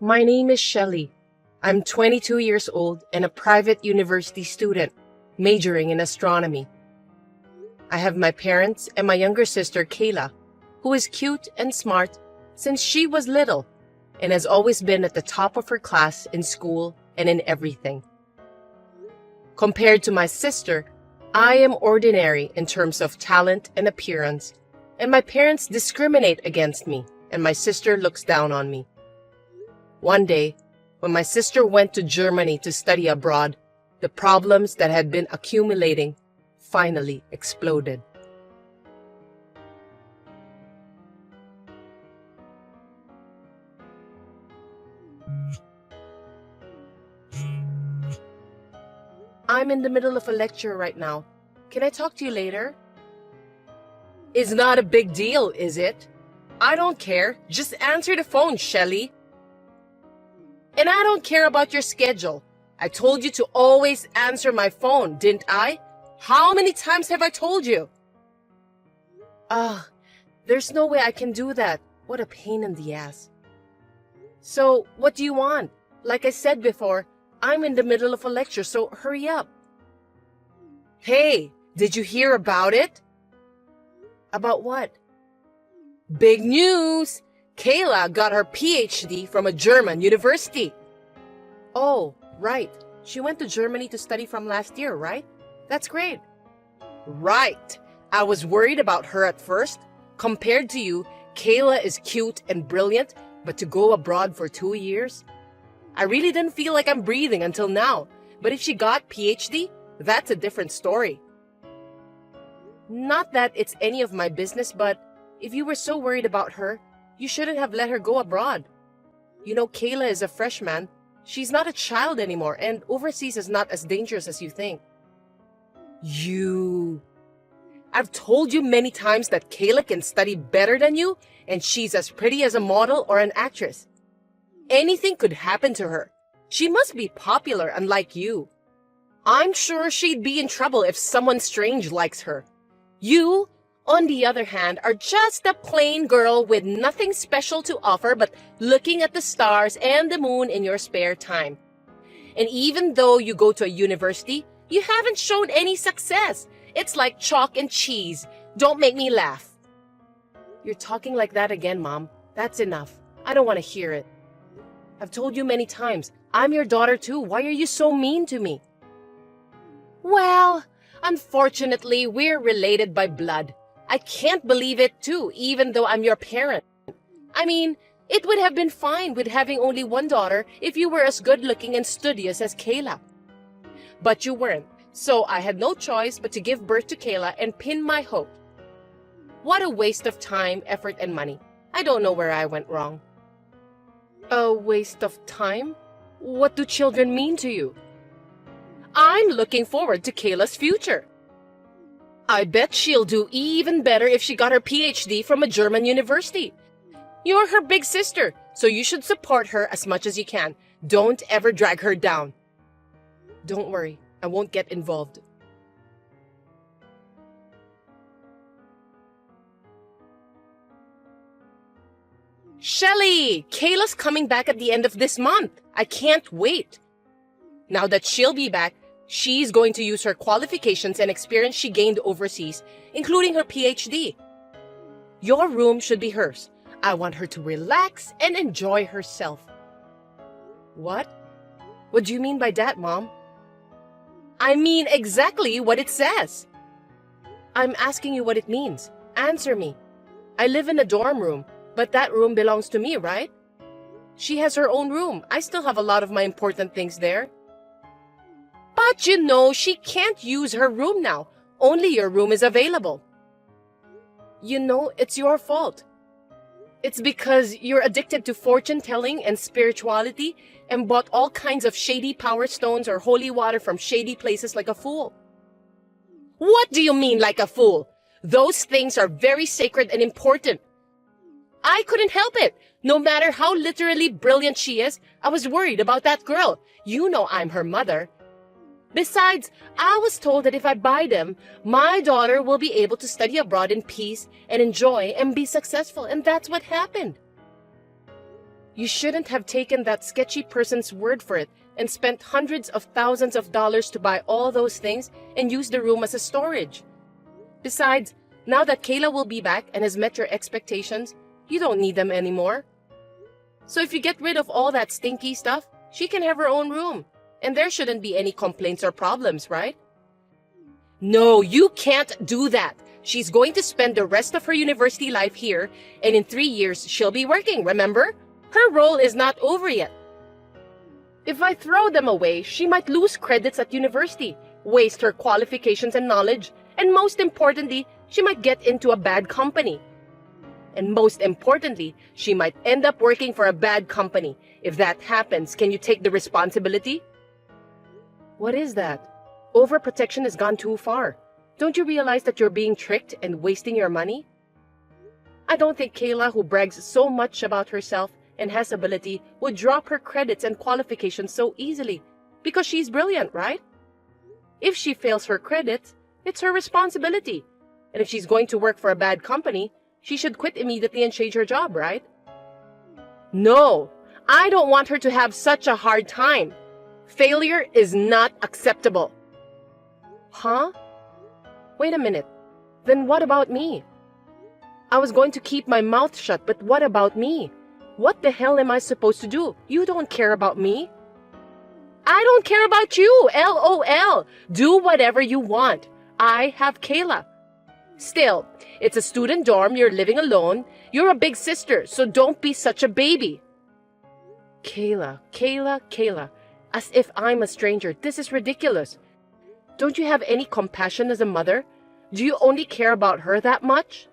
My name is Shelley. I'm 22 years old and a private university student, majoring in astronomy. I have my parents and my younger sister Kayla, who is cute and smart since she was little and has always been at the top of her class in school and in everything. Compared to my sister, I am ordinary in terms of talent and appearance, and my parents discriminate against me, and my sister looks down on me. One day, when my sister went to Germany to study abroad, the problems that had been accumulating finally exploded. I'm in the middle of a lecture right now. Can I talk to you later? It's not a big deal, is it? I don't care. Just answer the phone, Shelley. And I don't care about your schedule. I told you to always answer my phone, didn't I? How many times have I told you? There's no way I can do that. What a pain in the ass. So, what do you want? Like I said before, I'm in the middle of a lecture, so hurry up. Hey, did you hear about it? About what? Big news! Kayla got her PhD from a German university. Oh, right. She went to Germany to study from last year, right? That's great. Right. I was worried about her at first. Compared to you, Kayla is cute and brilliant, but to go abroad for 2 years? I really didn't feel like I'm breathing until now. But if she got PhD, that's a different story. Not that it's any of my business, but if you were so worried about her, you shouldn't have let her go abroad. You know, Kayla is a freshman. She's not a child anymore, and overseas is not as dangerous as you think. I've told you many times that Kayla can study better than you, and she's as pretty as a model or an actress. Anything could happen to her. She must be popular, unlike you. I'm sure she'd be in trouble if someone strange likes her. You, on the other hand, are just a plain girl with nothing special to offer but looking at the stars and the moon in your spare time. And even though you go to a university, you haven't shown any success. It's like chalk and cheese. Don't make me laugh. You're talking like that again, Mom. That's enough. I don't want to hear it. I've told you many times, I'm your daughter too. Why are you so mean to me? Well, unfortunately, we're related by blood. I can't believe it too, even though I'm your parent. I mean, it would have been fine with having only one daughter if you were as good-looking and studious as Kayla. But you weren't, so I had no choice but to give birth to Kayla and pin my hope. What a waste of time, effort, and money. I don't know where I went wrong. A waste of time? What do children mean to you? I'm looking forward to Kayla's future. I bet she'll do even better if she got her PhD from a German university. You're her big sister, so you should support her as much as you can. Don't ever drag her down. Don't worry, I won't get involved. Shelley! Kayla's coming back at the end of this month. I can't wait. Now that she'll be back, she's going to use her qualifications and experience she gained overseas, including her PhD. Your room should be hers. I want her to relax and enjoy herself. What? What do you mean by that, Mom? I mean exactly what it says. I'm asking you what it means. Answer me. I live in a dorm room, but that room belongs to me, right? She has her own room. I still have a lot of my important things there. But you know, she can't use her room now. Only your room is available. You know, it's your fault. It's because you're addicted to fortune-telling and spirituality and bought all kinds of shady power stones or holy water from shady places like a fool. What do you mean, like a fool? Those things are very sacred and important. I couldn't help it. No matter how literally brilliant she is, I was worried about that girl. You know I'm her mother. Besides, I was told that if I buy them, my daughter will be able to study abroad in peace and enjoy and be successful, and that's what happened. You shouldn't have taken that sketchy person's word for it and spent hundreds of thousands of dollars to buy all those things and use the room as a storage. Besides, now that Kayla will be back and has met your expectations, you don't need them anymore. So if you get rid of all that stinky stuff, she can have her own room. And there shouldn't be any complaints or problems, right? No, you can't do that. She's going to spend the rest of her university life here, and in 3 years, she'll be working, remember? Her role is not over yet. If I throw them away, she might lose credits at university, waste her qualifications and knowledge, and most importantly, she might get into a bad company. And most importantly, she might end up working for a bad company. If that happens, can you take the responsibility? What is that? Overprotection has gone too far. Don't you realize that you're being tricked and wasting your money? I don't think Kayla, who brags so much about herself and has ability, would drop her credits and qualifications so easily, because she's brilliant, right? If she fails her credits, it's her responsibility. And if she's going to work for a bad company, she should quit immediately and change her job, right? No, I don't want her to have such a hard time. Failure is not acceptable. Huh? Wait a minute. Then what about me? I was going to keep my mouth shut, but what about me? What the hell am I supposed to do? You don't care about me. I don't care about you, LOL. Do whatever you want. I have Kayla. Still, it's a student dorm, you're living alone. You're a big sister, so don't be such a baby. Kayla, Kayla, Kayla. As if I'm a stranger. This is ridiculous. Don't you have any compassion as a mother? Do you only care about her that much?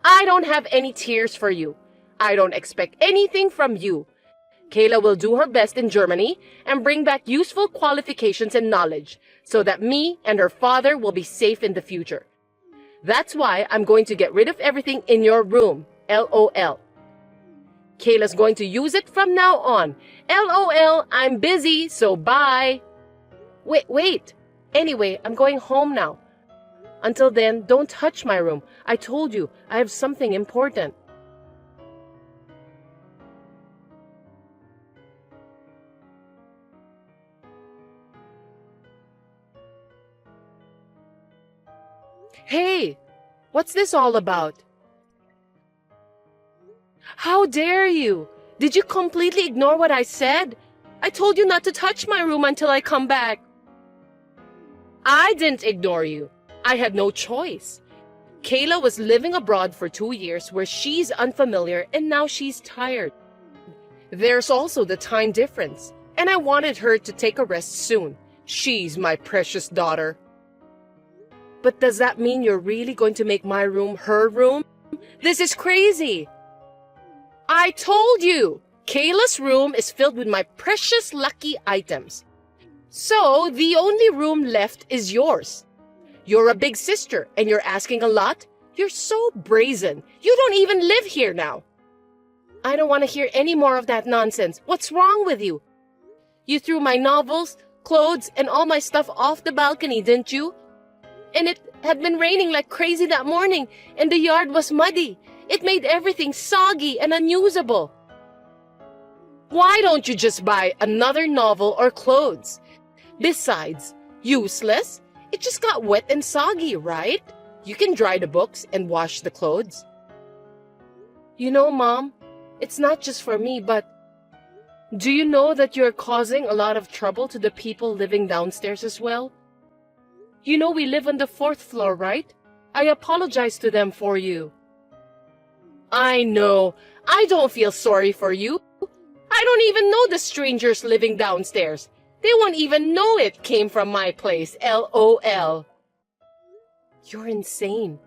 I don't have any tears for you. I don't expect anything from you. Kayla will do her best in Germany and bring back useful qualifications and knowledge so that me and her father will be safe in the future. That's why I'm going to get rid of everything in your room. LOL. Kayla's going to use it from now on. LOL, I'm busy, so bye. Wait. Anyway, I'm going home now. Until then, don't touch my room. I told you, I have something important. Hey, what's this all about? How dare you? Did you completely ignore what I said? I told you not to touch my room until I come back. I didn't ignore you. I had no choice. Kayla was living abroad for 2 years where she's unfamiliar and now she's tired. There's also the time difference, and I wanted her to take a rest soon. She's my precious daughter. But does that mean you're really going to make my room her room? This is crazy. I told you, Kayla's room is filled with my precious lucky items. So the only room left is yours. You're a big sister and you're asking a lot? You're so brazen. You don't even live here now. I don't want to hear any more of that nonsense. What's wrong with you? You threw my novels, clothes, and all my stuff off the balcony, didn't you? And it had been raining like crazy that morning, and the yard was muddy. It made everything soggy and unusable. Why don't you just buy another novel or clothes? Besides, useless? It just got wet and soggy, right? You can dry the books and wash the clothes. You know, Mom, it's not just for me, but do you know that you're causing a lot of trouble to the people living downstairs as well? You know we live on the 4th floor, right? I apologize to them for you. I know. I don't feel sorry for you. I don't even know the strangers living downstairs. They won't even know it came from my place, LOL. You're insane.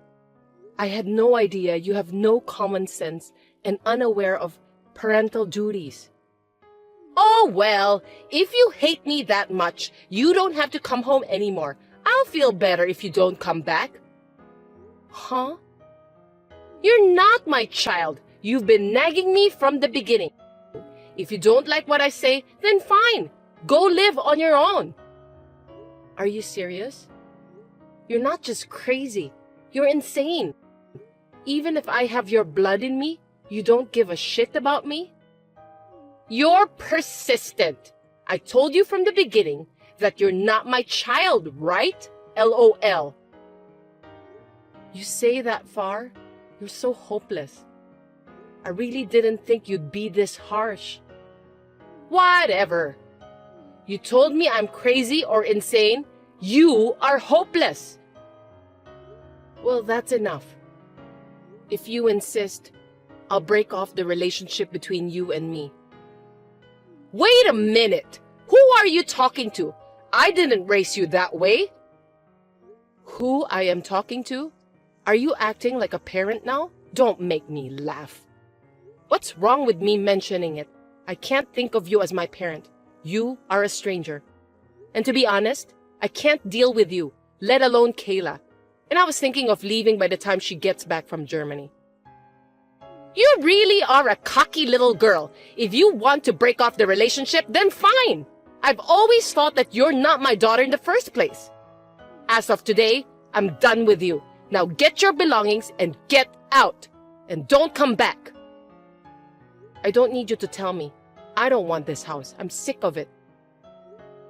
I had no idea you have no common sense and unaware of parental duties. Oh, well, if you hate me that much, you don't have to come home anymore. I'll feel better if you don't come back. Huh? You're not my child. You've been nagging me from the beginning. If you don't like what I say, then fine. Go live on your own. Are you serious? You're not just crazy. You're insane. Even if I have your blood in me, you don't give a shit about me? You're persistent. I told you from the beginning that you're not my child, right? LOL. You say that far? You're so hopeless. I really didn't think you'd be this harsh. Whatever. You told me I'm crazy or insane. You are hopeless. Well, that's enough. If you insist, I'll break off the relationship between you and me. Wait a minute! Who are you talking to? I didn't raise you that way. Who I am talking to? Are you acting like a parent now? Don't make me laugh. What's wrong with me mentioning it? I can't think of you as my parent. You are a stranger. And to be honest, I can't deal with you, let alone Kayla. And I was thinking of leaving by the time she gets back from Germany. You really are a cocky little girl. If you want to break off the relationship, then fine. I've always thought that you're not my daughter in the first place. As of today, I'm done with you. Now get your belongings and get out. And don't come back. I don't need you to tell me. I don't want this house. I'm sick of it.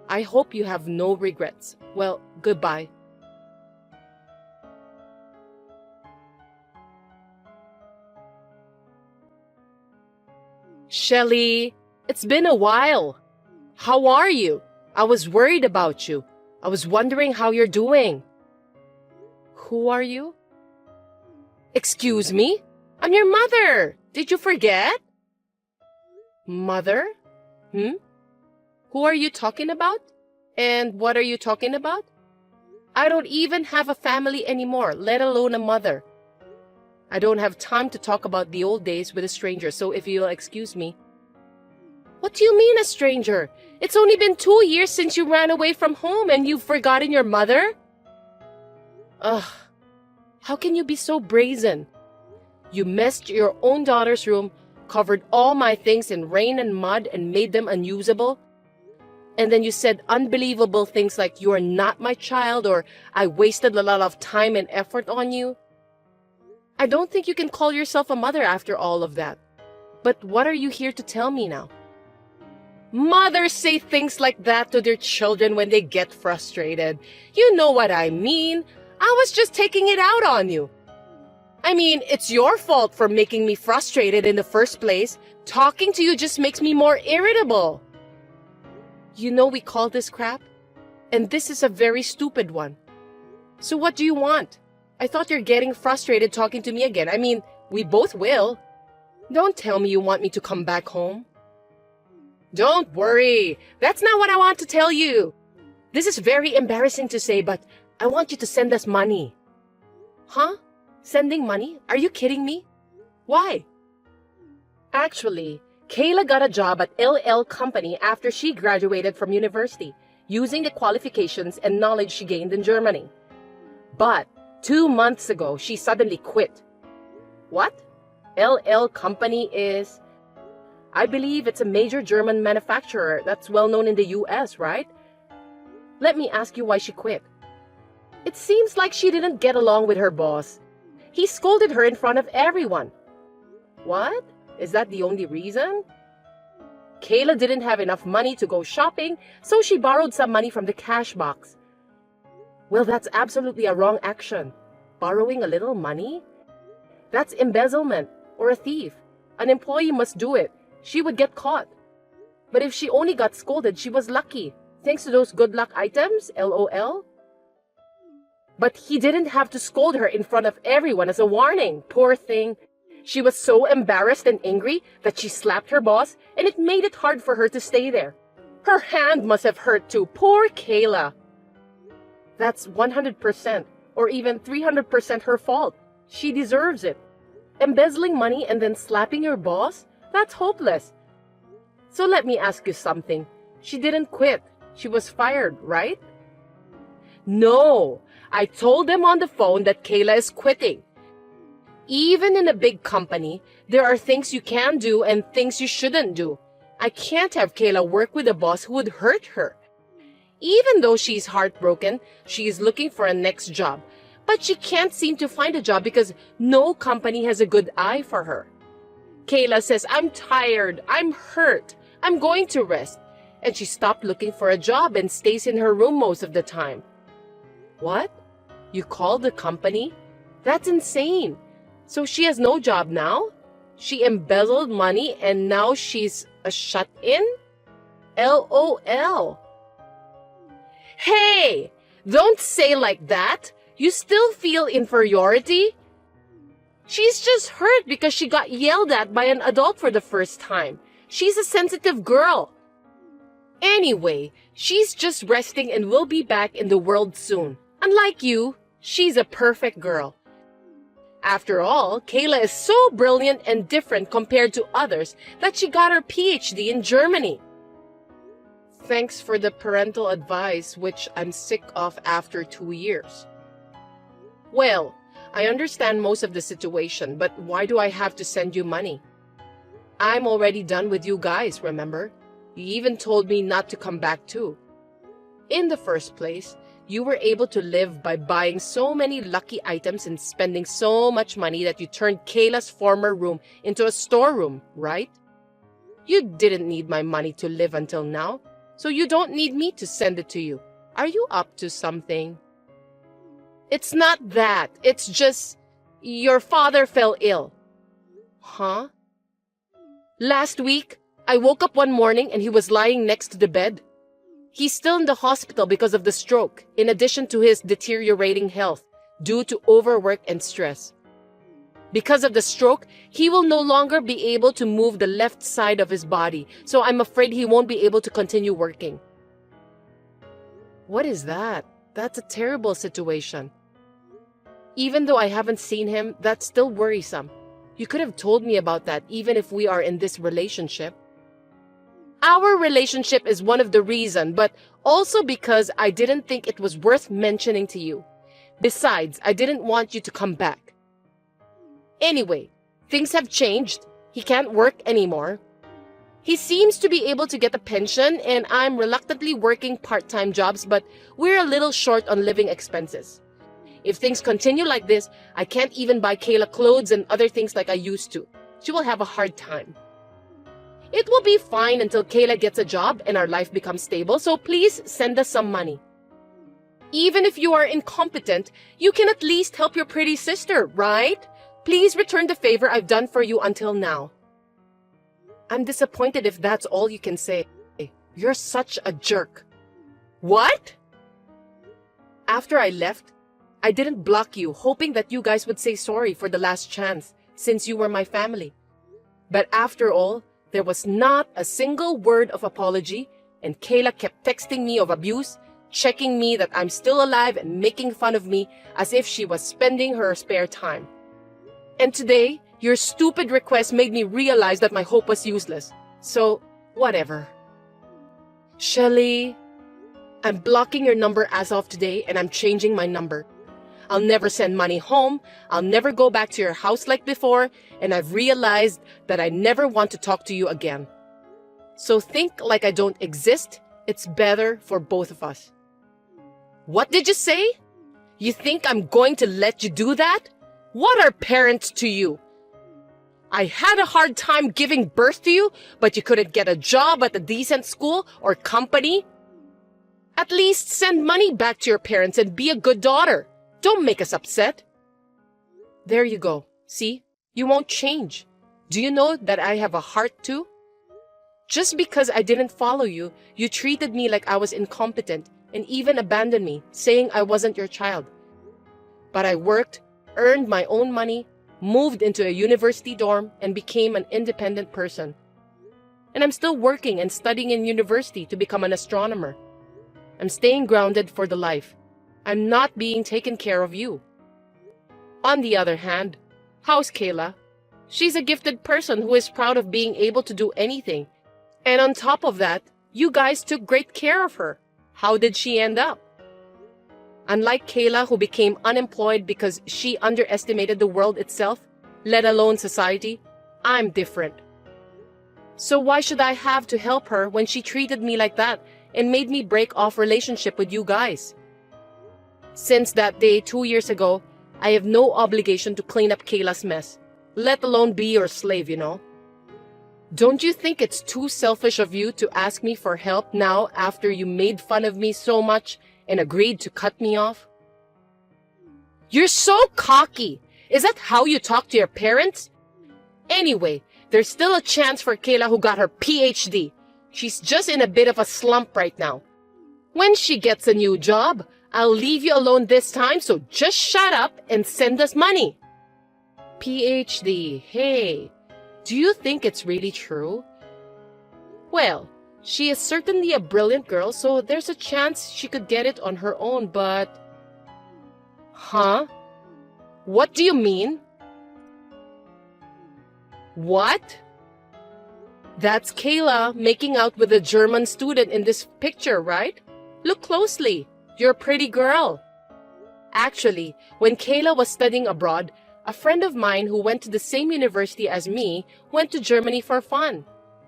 I hope you have no regrets. Well, goodbye. Shelly, it's been a while. How are you? I was worried about you. I was wondering how you're doing. Who are you? Excuse me? I'm your mother. Did you forget? Mother? Who are you talking about? And what are you talking about? I don't even have a family anymore, let alone a mother. I don't have time to talk about the old days with a stranger, so if you'll excuse me. What do you mean a stranger? It's only been 2 years since you ran away from home and you've forgotten your mother? Ugh, how can you be so brazen? You messed your own daughter's room, covered all my things in rain and mud and made them unusable. And then you said unbelievable things like you are not my child or I wasted a lot of time and effort on you. I don't think you can call yourself a mother after all of that. But what are you here to tell me now? Mothers say things like that to their children when they get frustrated. You know what I mean. I was just taking it out on you. I mean, it's your fault for making me frustrated in the first place. Talking to you just makes me more irritable. You know we call this crap? And this is a very stupid one. So what do you want? I thought you're getting frustrated talking to me again. I mean, we both will. Don't tell me you want me to come back home. Don't worry. That's not what I want to tell you. This is very embarrassing to say, but I want you to send us money. Huh? Sending money? Are you kidding me? Why? Actually, Kayla got a job at LL Company after she graduated from university, using the qualifications and knowledge she gained in Germany. But 2 months ago, she suddenly quit. What? LL Company is... I believe it's a major German manufacturer that's well known in the US, right? Let me ask you why she quit. It seems like she didn't get along with her boss. He scolded her in front of everyone. What? Is that the only reason? Kayla didn't have enough money to go shopping, so she borrowed some money from the cash box. Well, that's absolutely a wrong action. Borrowing a little money? That's embezzlement or a thief. An employee must do it. She would get caught. But if she only got scolded, she was lucky. Thanks to those good luck items, LOL. But he didn't have to scold her in front of everyone as a warning. Poor thing. She was so embarrassed and angry that she slapped her boss, and it made it hard for her to stay there. Her hand must have hurt too. Poor Kayla. That's 100% or even 300% her fault. She deserves it. Embezzling money and then slapping your boss? That's hopeless. So let me ask you something. She didn't quit. She was fired, right? No. I told them on the phone that Kayla is quitting. Even in a big company, there are things you can do and things you shouldn't do. I can't have Kayla work with a boss who would hurt her. Even though she's heartbroken, she is looking for a next job. But she can't seem to find a job because no company has a good eye for her. Kayla says, I'm tired, I'm hurt, I'm going to rest. And she stopped looking for a job and stays in her room most of the time. What? You called the company? That's insane. So she has no job now? She embezzled money and now she's a shut-in? LOL. Hey! Don't say like that. You still feel inferiority? She's just hurt because she got yelled at by an adult for the first time. She's a sensitive girl. Anyway, she's just resting and will be back in the world soon. Unlike you, she's a perfect girl. After all, Kayla is so brilliant and different compared to others that she got her PhD in Germany. Thanks for the parental advice, which I'm sick of after 2 years. Well, I understand most of the situation, but why do I have to send you money? I'm already done with you guys, remember? You even told me not to come back too. In the first place, you were able to live by buying so many lucky items and spending so much money that you turned Kayla's former room into a storeroom, right? You didn't need my money to live until now, so you don't need me to send it to you. Are you up to something? It's not that. It's just your father fell ill. Huh? Last week, I woke up one morning and he was lying next to the bed. He's still in the hospital because of the stroke, in addition to his deteriorating health due to overwork and stress. Because of the stroke, he will no longer be able to move the left side of his body, so I'm afraid he won't be able to continue working. What is that? That's a terrible situation. Even though I haven't seen him, that's still worrisome. You could have told me about that even if we are in this relationship. Our relationship is one of the reasons, but also because I didn't think it was worth mentioning to you. Besides, I didn't want you to come back. Anyway, things have changed. He can't work anymore. He seems to be able to get a pension, and I'm reluctantly working part-time jobs, but we're a little short on living expenses. If things continue like this, I can't even buy Kayla clothes and other things like I used to. She will have a hard time. It will be fine until Kayla gets a job and our life becomes stable, so please send us some money. Even if you are incompetent, you can at least help your pretty sister, right? Please return the favor I've done for you until now. I'm disappointed if that's all you can say. You're such a jerk. What? After I left, I didn't block you, hoping that you guys would say sorry for the last chance, since you were my family. But after all, there was not a single word of apology, and Kayla kept texting me of abuse, checking me that I'm still alive and making fun of me as if she was spending her spare time. And today, your stupid request made me realize that my hope was useless. So, whatever. Shelly, I'm blocking your number as of today and I'm changing my number. I'll never send money home, I'll never go back to your house like before, and I've realized that I never want to talk to you again. So think like I don't exist, it's better for both of us. What did you say? You think I'm going to let you do that? What are parents to you? I had a hard time giving birth to you, but you couldn't get a job at a decent school or company? At least send money back to your parents and be a good daughter. Don't make us upset. There you go. See? You won't change. Do you know that I have a heart too? Just because I didn't follow you, you treated me like I was incompetent and even abandoned me, saying I wasn't your child. But I worked, earned my own money, moved into a university dorm, and became an independent person. And I'm still working and studying in university to become an astronomer. I'm staying grounded for the life. I'm not being taken care of you. On the other hand, how's Kayla? She's a gifted person who is proud of being able to do anything. And on top of that, you guys took great care of her. How did she end up? Unlike Kayla, who became unemployed because she underestimated the world itself, let alone society, I'm different. So why should I have to help her when she treated me like that and made me break off relationship with you guys? Since that day 2 years ago, I have no obligation to clean up Kayla's mess, let alone be your slave, you know. Don't you think it's too selfish of you to ask me for help now after you made fun of me so much and agreed to cut me off? You're so cocky. Is that how you talk to your parents? Anyway, there's still a chance for Kayla who got her PhD. She's just in a bit of a slump right now. When she gets a new job, I'll leave you alone this time, so just shut up and send us money. PhD, hey, do you think it's really true? Well, she is certainly a brilliant girl, so there's a chance she could get it on her own, but... Huh? What do you mean? What? That's Kayla making out with a German student in this picture, right? Look closely. You're a pretty girl. Actually, when Kayla was studying abroad, a friend of mine who went to the same university as me went to Germany for fun.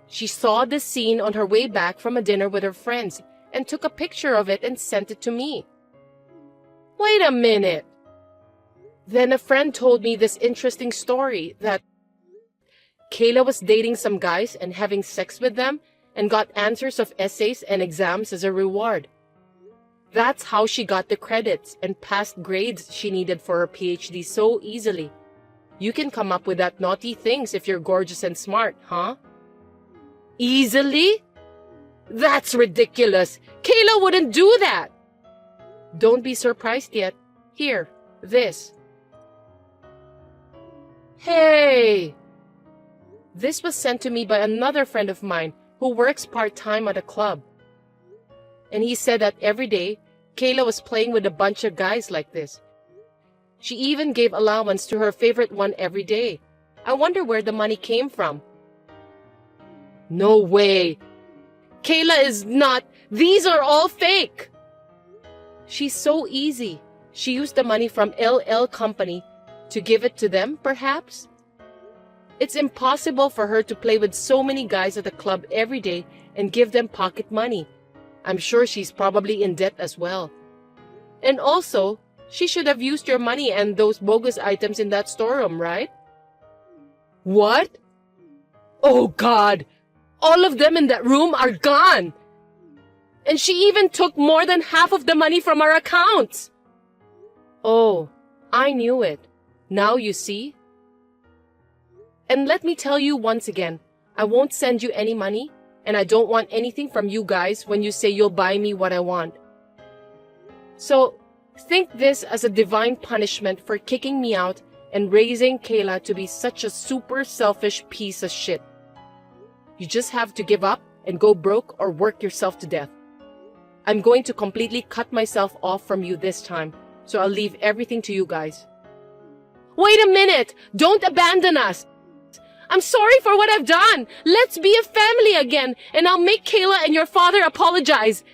She saw this scene on her way back from a dinner with her friends and took a picture of it and sent it to me. Wait a minute. Then a friend told me this interesting story that Kayla was dating some guys and having sex with them and got answers of essays and exams as a reward. That's how she got the credits and passed grades she needed for her PhD so easily. You can come up with that naughty things if you're gorgeous and smart, huh? Easily? That's ridiculous. Kayla wouldn't do that. Don't be surprised yet. Here, this. Hey! This was sent to me by another friend of mine who works part-time at a club. And he said that every day, Kayla was playing with a bunch of guys like this. She even gave allowance to her favorite one every day. I wonder where the money came from. No way! Kayla is not... These are all fake! She's so easy. She used the money from LL Company to give it to them, perhaps? It's impossible for her to play with so many guys at the club every day and give them pocket money. I'm sure she's probably in debt as well. And also, she should have used your money and those bogus items in that storeroom, right? What? Oh God! All of them in that room are gone! And she even took more than half of the money from our accounts! Oh, I knew it. Now you see? And let me tell you once again, I won't send you any money, and I don't want anything from you guys when you say you'll buy me what I want. So, think this as a divine punishment for kicking me out and raising Kayla to be such a super selfish piece of shit. You just have to give up and go broke or work yourself to death. I'm going to completely cut myself off from you this time, so I'll leave everything to you guys. Wait a minute! Don't abandon us! I'm sorry for what I've done! Let's be a family again, and I'll make Kayla and your father apologize.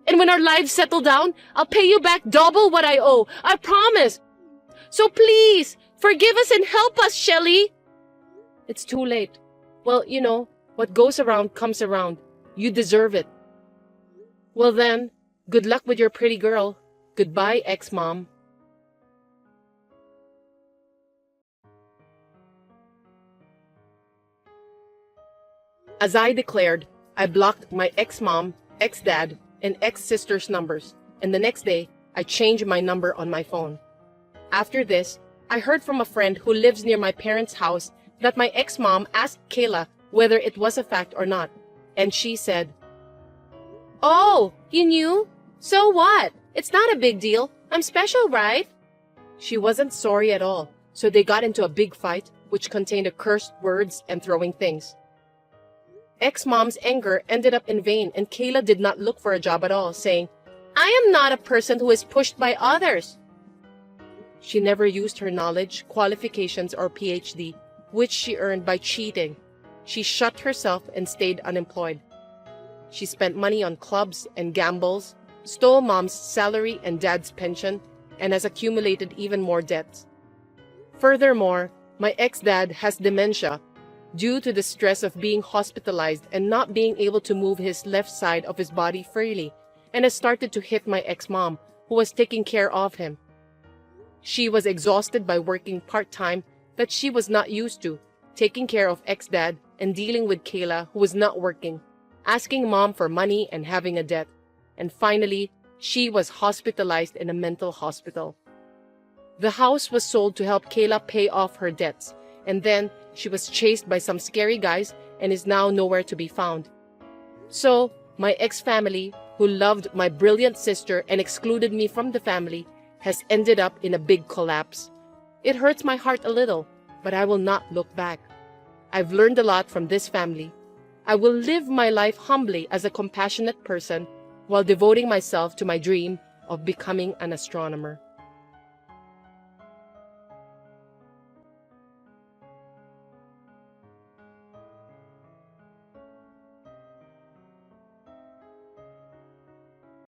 And when our lives settle down, I'll pay you back double what I owe. I promise! So please, forgive us and help us, Shelly! It's too late. Well, you know, what goes around comes around. You deserve it. Well then, good luck with your pretty girl. Goodbye, ex-mom. As I declared, I blocked my ex-mom, ex-dad, and ex-sister's numbers, and the next day, I changed my number on my phone. After this, I heard from a friend who lives near my parents' house that my ex-mom asked Kayla whether it was a fact or not, and she said, "Oh, you knew? So what? It's not a big deal. I'm special, right?" She wasn't sorry at all, so they got into a big fight, which contained cursed words and throwing things. Ex-mom's anger ended up in vain, and Kayla did not look for a job at all, saying, "I am not a person who is pushed by others." She never used her knowledge, qualifications, or PhD, which she earned by cheating. She shut herself and stayed unemployed. She spent money on clubs and gambles, stole mom's salary and dad's pension, and has accumulated even more debts. Furthermore, my ex-dad has dementia due to the stress of being hospitalized and not being able to move his left side of his body freely, and has started to hit my ex-mom, who was taking care of him. She was exhausted by working part-time that she was not used to, taking care of ex-dad and dealing with Kayla, who was not working, asking mom for money and having a debt. And finally, she was hospitalized in a mental hospital. The house was sold to help Kayla pay off her debts, and then she was chased by some scary guys and is now nowhere to be found. So, my ex-family, who loved my brilliant sister and excluded me from the family, has ended up in a big collapse. It hurts my heart a little, but I will not look back. I've learned a lot from this family. I will live my life humbly as a compassionate person while devoting myself to my dream of becoming an astronomer.